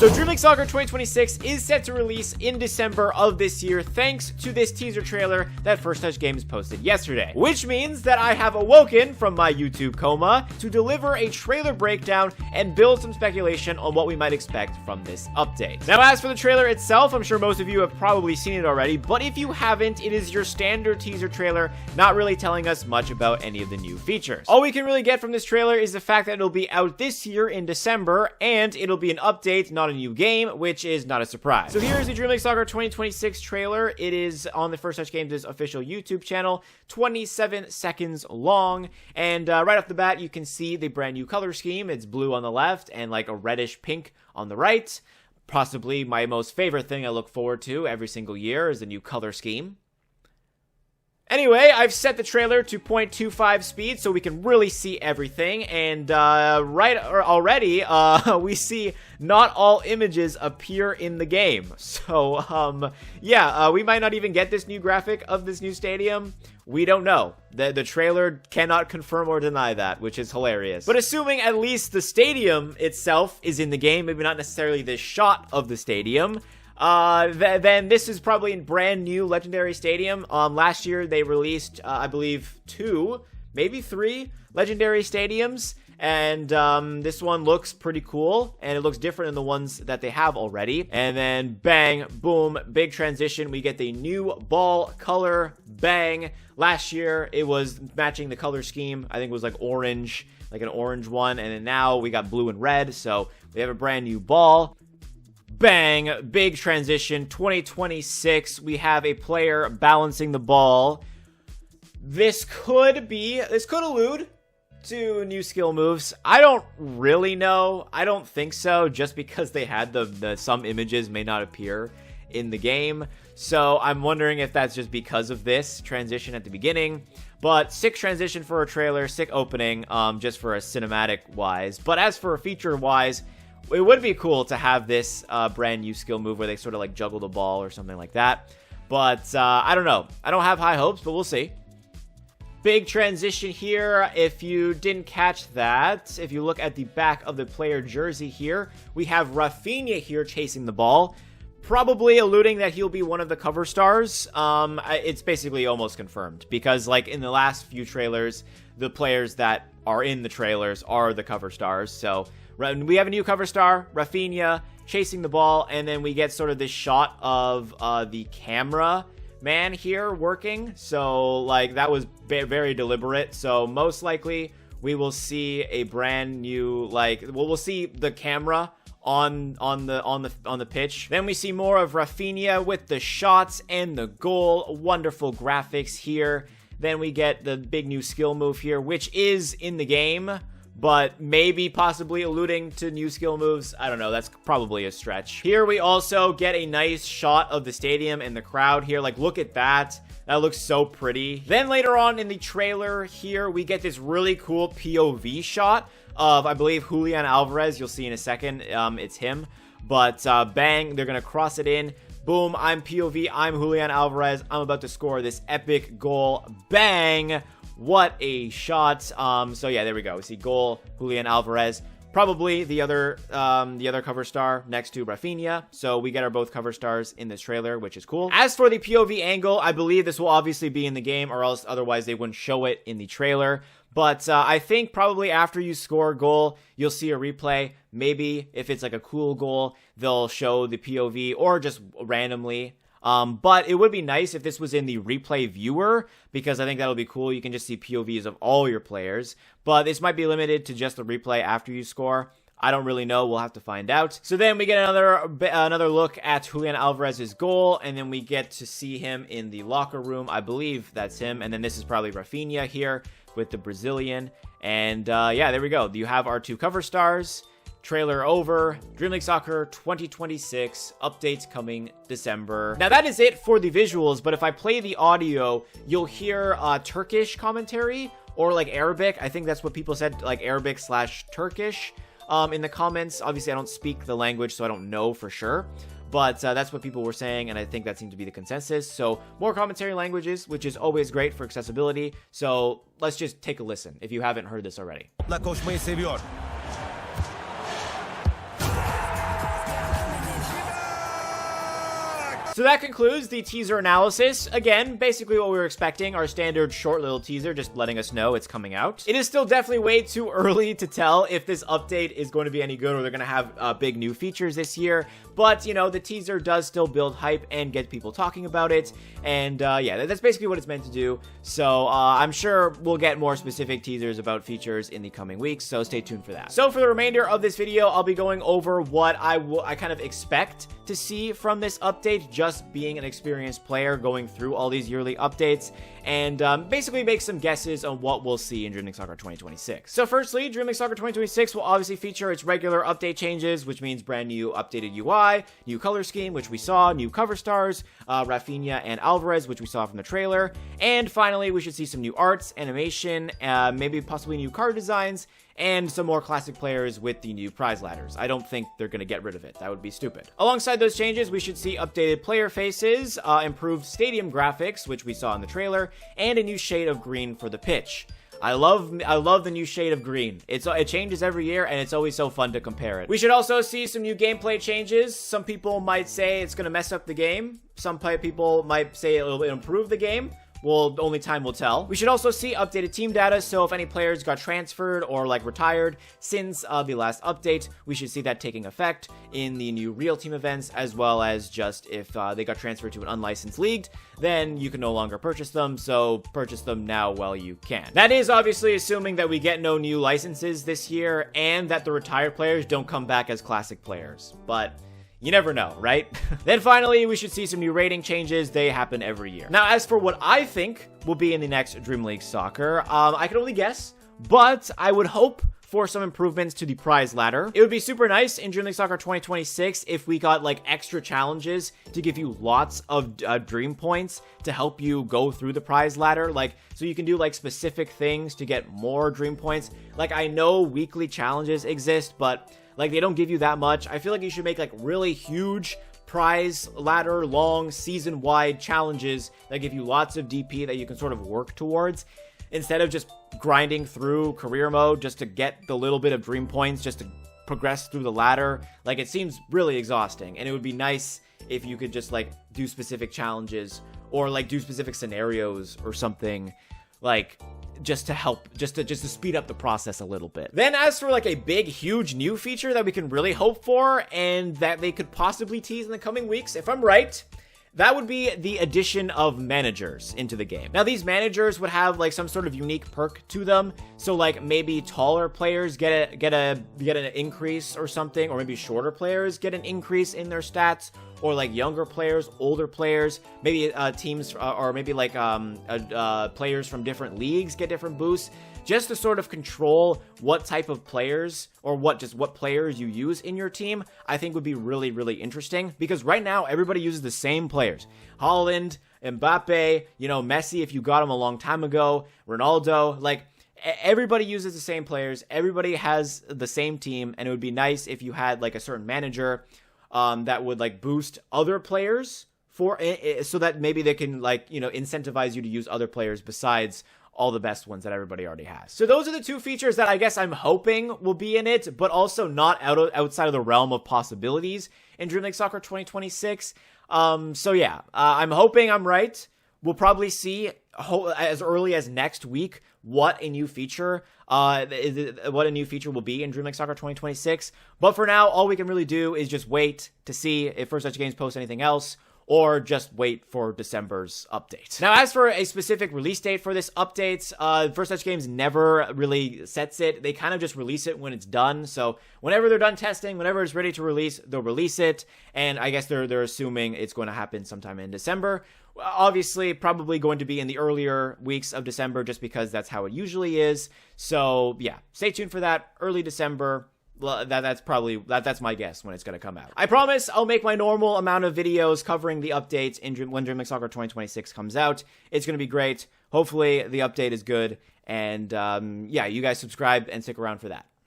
So Dream League Soccer 2026 is set to release in December of this year thanks to this teaser trailer that First Touch Games posted yesterday, which means that I have awoken from my YouTube coma to deliver a trailer breakdown and build some speculation on what we might expect from this update. Now, as for the trailer itself, I'm sure most of you have probably seen it already, but if you haven't, it is your standard teaser trailer, not really telling us much about any of the new features. All we can really get from this trailer is the fact that it'll be out this year in December, and it'll be an update, not a new game, which is not a surprise. So here's the Dream League Soccer 2026 trailer. It is on the First Touch Games' official YouTube channel, 27 seconds long, and right off the bat, you can see the brand new color scheme. It's blue on the left and like a reddish pink on the right. Possibly my most favorite thing I look forward to every single year is the new color scheme. Anyway, I've set the trailer to 0.25 speed so we can really see everything, and already we see not all images appear in the game. So, we might not even get this new graphic of this new stadium. We don't know. The trailer cannot confirm or deny that, which is hilarious. But assuming at least the stadium itself is in the game, maybe not necessarily the shot of the stadium, then this is probably a brand new Legendary Stadium. Last year they released, I believe, 2, maybe 3 Legendary Stadiums. And this one looks pretty cool, and it looks different than the ones that they have already. And then bang, boom, big transition. We get the new ball color, bang. Last year it was matching the color scheme. I think it was like orange, like an orange one. And then now we got blue and red. So we have a brand new ball. Bang, big transition, 2026, we have a player balancing the ball. This could allude to new skill moves. I don't really know. I don't think so, just because they had some images may not appear in the game. So I'm wondering if that's just because of this transition at the beginning. But sick transition for a trailer, sick opening, just for a cinematic wise. But as for a feature wise, it would be cool to have this brand new skill move where they sort of like juggle the ball or something like that. But I don't know. I don't have high hopes, but we'll see. Big transition here. If you didn't catch that, if you look at the back of the player jersey here, we have Rafinha here chasing the ball, probably alluding that he'll be one of the cover stars. It's basically almost confirmed because like in the last few trailers, the players that are in the trailers are the cover stars. So we have a new cover star, Rafinha, chasing the ball, and then we get sort of this shot of the camera man here working. So, like, that was very deliberate. So, most likely, we will see a brand new, like, we'll see the camera on the pitch. Then we see more of Rafinha with the shots and the goal. Wonderful graphics here. Then we get the big new skill move here, which is in the game, but maybe possibly alluding to new skill moves. I don't know. That's probably a stretch. Here we also get a nice shot of the stadium and the crowd here. Like, look at that. That looks so pretty. Then later on in the trailer here, we get this really cool POV shot of, I believe, Julian Alvarez. You'll see in a second. It's him. But bang, they're going to cross it in. Boom, I'm POV. I'm Julian Alvarez. I'm about to score this epic goal. Bang. What a shot. So yeah, there we go. We see goal, Julian Alvarez. Probably the other cover star next to Rafinha. So we get our both cover stars in this trailer, which is cool. As for the POV angle, I believe this will obviously be in the game, or else otherwise they wouldn't show it in the trailer. But I think probably after you score a goal, you'll see a replay. Maybe if it's like a cool goal, they'll show the POV or just randomly. But it would be nice if this was in the replay viewer, because I think that'll be cool. You can just see POVs of all your players, but this might be limited to just the replay after you score. I don't really know. We'll have to find out. So then we get another look at Julian Alvarez's goal, and then we get to see him in the locker room. I believe that's him. And then this is probably Rafinha here with the Brazilian. And yeah, there we go. You have our two cover stars. Trailer over. Dream League Soccer 2026 updates coming December. Now that is it for the visuals, but if I play the audio, you'll hear Turkish commentary or like Arabic. I think that's what people said, like Arabic/Turkish in the comments. Obviously, I don't speak the language, so I don't know for sure. But that's what people were saying, and I think that seemed to be the consensus. So more commentary languages, which is always great for accessibility. So let's just take a listen if you haven't heard this already. So that concludes the teaser analysis. Again, basically what we were expecting, our standard short little teaser, just letting us know it's coming out. It is still definitely way too early to tell if this update is going to be any good or they're going to have big new features this year. But, you know, the teaser does still build hype and get people talking about it. And, yeah, that's basically what it's meant to do. So, I'm sure we'll get more specific teasers about features in the coming weeks. So, stay tuned for that. So, for the remainder of this video, I'll be going over what I kind of expect to see from this update, just being an experienced player going through all these yearly updates, and basically make some guesses on what we'll see in Dream League Soccer 2026. So firstly, Dream League Soccer 2026 will obviously feature its regular update changes, which means brand new updated UI, new color scheme, which we saw, new cover stars, Rafinha and Alvarez, which we saw from the trailer, and finally, we should see some new arts, animation, maybe possibly new card designs, and some more classic players with the new prize ladders. I don't think they're going to get rid of it. That would be stupid. Alongside those changes, we should see updated player faces, improved stadium graphics, which we saw in the trailer, and a new shade of green for the pitch. I love the new shade of green. It changes every year, and it's always so fun to compare it. We should also see some new gameplay changes. Some people might say it's going to mess up the game. Some people might say it'll improve the game. Well, only time will tell. We should also see updated team data, so if any players got transferred or like retired since the last update, we should see that taking effect in the new real team events, as well as just if they got transferred to an unlicensed league, then you can no longer purchase them, so purchase them now while you can. That is obviously assuming that we get no new licenses this year and that the retired players don't come back as classic players, but you never know, right? Then finally, we should see some new rating changes. They happen every year. Now, as for what I think will be in the next Dream League Soccer, I can only guess, but I would hope for some improvements to the prize ladder. It would be super nice in Dream League Soccer 2026 if we got like extra challenges to give you lots of dream points to help you go through the prize ladder. Like, so you can do like specific things to get more dream points. Like, I know weekly challenges exist, but like, they don't give you that much. I feel like you should make like really huge prize ladder, long season-wide challenges that give you lots of DP that you can sort of work towards, instead of just grinding through career mode just to get the little bit of dream points just to progress through the ladder. Like, it seems really exhausting, and it would be nice if you could just like do specific challenges or like do specific scenarios or something, like just to help, just to speed up the process a little bit. Then as for like a big, huge new feature that we can really hope for and that they could possibly tease in the coming weeks, if I'm right, that would be the addition of managers into the game. Now, these managers would have like some sort of unique perk to them. So like maybe taller players get an increase or something, or maybe shorter players get an increase in their stats, or like younger players, older players, maybe teams, or maybe like players from different leagues get different boosts, just to sort of control what type of players or what players you use in your team. I think would be really, really interesting, because right now everybody uses the same players. Haaland, Mbappe, you know, Messi if you got him a long time ago, Ronaldo, like everybody uses the same players, everybody has the same team, and it would be nice if you had like a certain manager that would like boost other players for so that maybe they can like, you know, incentivize you to use other players besides all the best ones that everybody already has. So those are the two features that I guess I'm hoping will be in it, but also not outside of the realm of possibilities in Dream League Soccer 2026. So yeah, I'm hoping I'm right. We'll probably see as early as next week what a new feature will be in Dream League Soccer 2026. But for now, all we can really do is just wait to see if First Touch Games posts anything else, or just wait for December's update. Now, as for a specific release date for this update, First Touch Games never really sets it. They kind of just release it when it's done. So whenever they're done testing, whenever it's ready to release, they'll release it. And I guess they're assuming it's going to happen sometime in December. Obviously, probably going to be in the earlier weeks of December, just because that's how it usually is. So yeah, stay tuned for that. Early December. That's my guess when it's going to come out. I promise I'll make my normal amount of videos covering the updates when Dream League Soccer 2026 comes out. It's going to be great. Hopefully the update is good. And yeah, you guys subscribe and stick around for that.